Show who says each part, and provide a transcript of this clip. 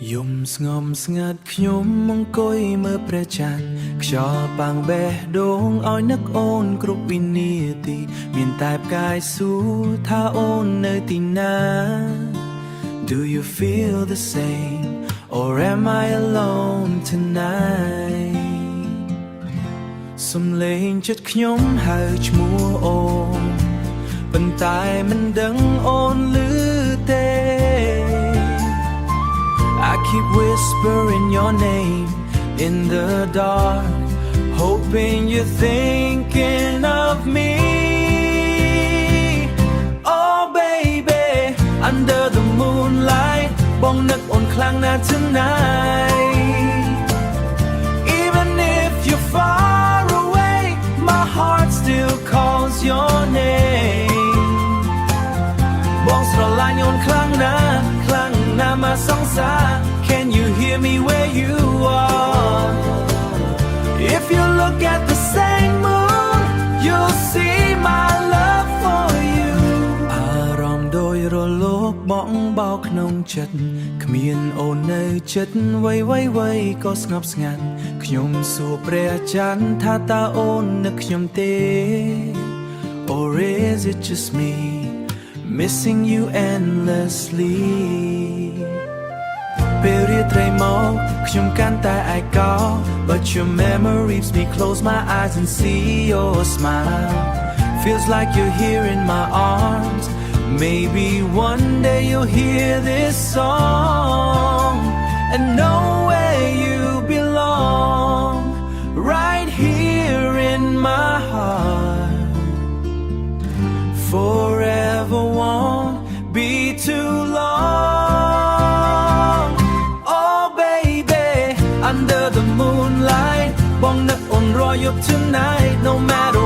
Speaker 1: យំស្ងំស្ងាត់ខ្ញុំអង្គុយមើលព្រះច័ន្ទខ្យល់ប៉ាំងបេះដូងឲ្យនឹកអូនគ្រប់វិនាទីមានតែផ្កាយសួរថាអូននៅទីណា Do you feel the same or am I alone tonight សំឡេងចិត្តខ្ញុំហៅឈ្មោះអូនប៉ុន្តែមិនដឹងអូនឮទេ I keep whispering your name in the dark, hoping you're thinking of me. Oh baby, under the moonlight, bong nak on klang na tonight. Even if you're far away, my heart still calls your name. Bong sralan on klang na my song side. Can you hear me where you are? If you look at the same moon, you'll see my love for you. អារម្មណ៍ដោយរលកបងបោកក្នុងចិត្តគ្មានអូននៅចិត្តវៃក៏ស្ងប់ស្ងាត់ខ្ញុំសួរព្រះច័ន្ទថាតើអូននឹកខ្ញុំទេ Or is it just me missing you endlessly ពេលរាត្រីមកខ្ញុំកាន់តែឯកោ But your memory makes me close my eyes and see your smile Feels like you're here in my arms Maybe one day you'll hear this song And know where you belong Right here in my heart Forever won't be too long Under the moonlight, bong nak on roy up tonight. No matter